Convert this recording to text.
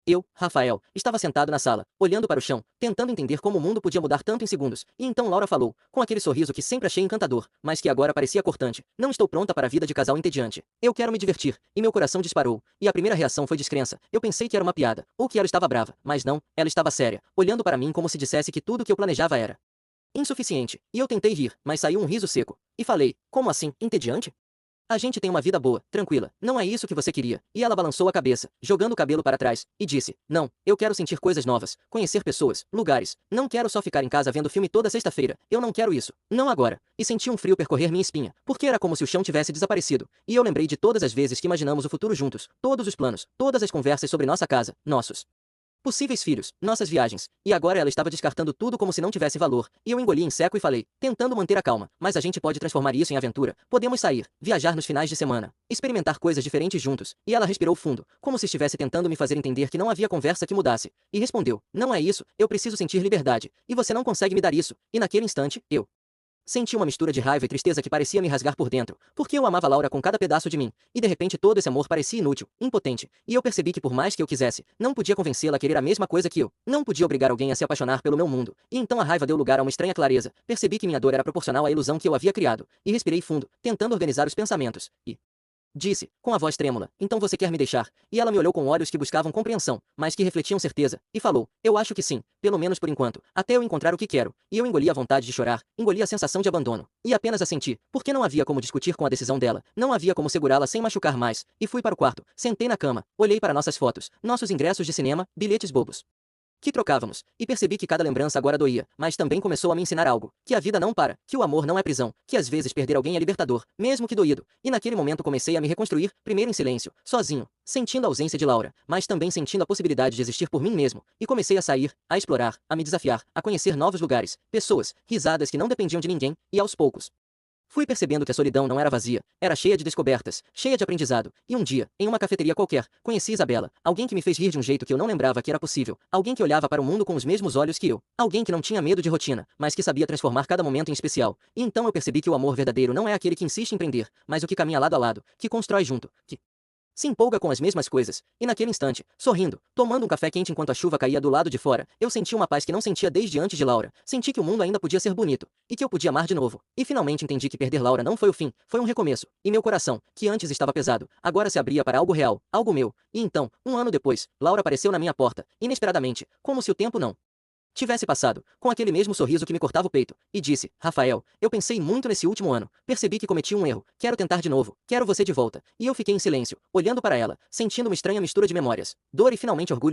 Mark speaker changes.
Speaker 1: Eu, Rafael, estava sentado na sala, olhando para o chão, tentando entender como o mundo podia mudar tanto em segundos, e então Laura falou, com aquele sorriso que sempre achei encantador, mas que agora parecia cortante: não estou pronta para a vida de casal entediante. Eu quero me divertir, e meu coração disparou, e a primeira reação foi descrença. Eu pensei que era uma piada, ou que ela estava brava, mas não, ela estava séria, olhando para mim como se dissesse que tudo o que eu planejava era insuficiente, e eu tentei rir, mas saiu um riso seco, e falei: como assim, entediante? A gente tem uma vida boa, tranquila, não é isso que você queria. E ela balançou a cabeça, jogando o cabelo para trás, e disse: não, eu quero sentir coisas novas, conhecer pessoas, lugares. Não quero só ficar em casa vendo filme toda sexta-feira. Eu não quero isso. Não agora. E senti um frio percorrer minha espinha, porque era como se o chão tivesse desaparecido. E eu lembrei de todas as vezes que imaginamos o futuro juntos, todos os planos, todas as conversas sobre nossa casa, nossos possíveis filhos, nossas viagens, e agora ela estava descartando tudo como se não tivesse valor, e eu engoli em seco e falei, tentando manter a calma: mas a gente pode transformar isso em aventura, podemos sair, viajar nos finais de semana, experimentar coisas diferentes juntos. E ela respirou fundo, como se estivesse tentando me fazer entender que não havia conversa que mudasse, e respondeu: não é isso, eu preciso sentir liberdade, e você não consegue me dar isso. E naquele instante, eu senti uma mistura de raiva e tristeza que parecia me rasgar por dentro, porque eu amava Laura com cada pedaço de mim, e de repente todo esse amor parecia inútil, impotente, e eu percebi que por mais que eu quisesse, não podia convencê-la a querer a mesma coisa que eu, não podia obrigar alguém a se apaixonar pelo meu mundo, e então a raiva deu lugar a uma estranha clareza, percebi que minha dor era proporcional à ilusão que eu havia criado, e respirei fundo, tentando organizar os pensamentos, e disse, com a voz trêmula: então você quer me deixar? E ela me olhou com olhos que buscavam compreensão, mas que refletiam certeza, e falou: eu acho que sim, pelo menos por enquanto, até eu encontrar o que quero. E eu engoli a vontade de chorar, engoli a sensação de abandono, e apenas a senti, porque não havia como discutir com a decisão dela, não havia como segurá-la sem machucar mais, e fui para o quarto, sentei na cama, olhei para nossas fotos, nossos ingressos de cinema, bilhetes bobos que trocávamos, e percebi que cada lembrança agora doía, mas também começou a me ensinar algo: que a vida não para, que o amor não é prisão, que às vezes perder alguém é libertador, mesmo que doído. E naquele momento comecei a me reconstruir, primeiro em silêncio, sozinho, sentindo a ausência de Laura, mas também sentindo a possibilidade de existir por mim mesmo, e comecei a sair, a explorar, a me desafiar, a conhecer novos lugares, pessoas, risadas que não dependiam de ninguém, e aos poucos fui percebendo que a solidão não era vazia, era cheia de descobertas, cheia de aprendizado, e um dia, em uma cafeteria qualquer, conheci Isabela, alguém que me fez rir de um jeito que eu não lembrava que era possível, alguém que olhava para o mundo com os mesmos olhos que eu, alguém que não tinha medo de rotina, mas que sabia transformar cada momento em especial. E então eu percebi que o amor verdadeiro não é aquele que insiste em prender, mas o que caminha lado a lado, que constrói junto, que se empolga com as mesmas coisas, e naquele instante, sorrindo, tomando um café quente enquanto a chuva caía do lado de fora, eu senti uma paz que não sentia desde antes de Laura, senti que o mundo ainda podia ser bonito, e que eu podia amar de novo, e finalmente entendi que perder Laura não foi o fim, foi um recomeço, e meu coração, que antes estava pesado, agora se abria para algo real, algo meu. E então, um ano depois, Laura apareceu na minha porta, inesperadamente, como se o tempo não tivesse passado, com aquele mesmo sorriso que me cortava o peito, e disse: Rafael, eu pensei muito nesse último ano, percebi que cometi um erro, quero tentar de novo, quero você de volta. E eu fiquei em silêncio, olhando para ela, sentindo uma estranha mistura de memórias, dor e finalmente orgulho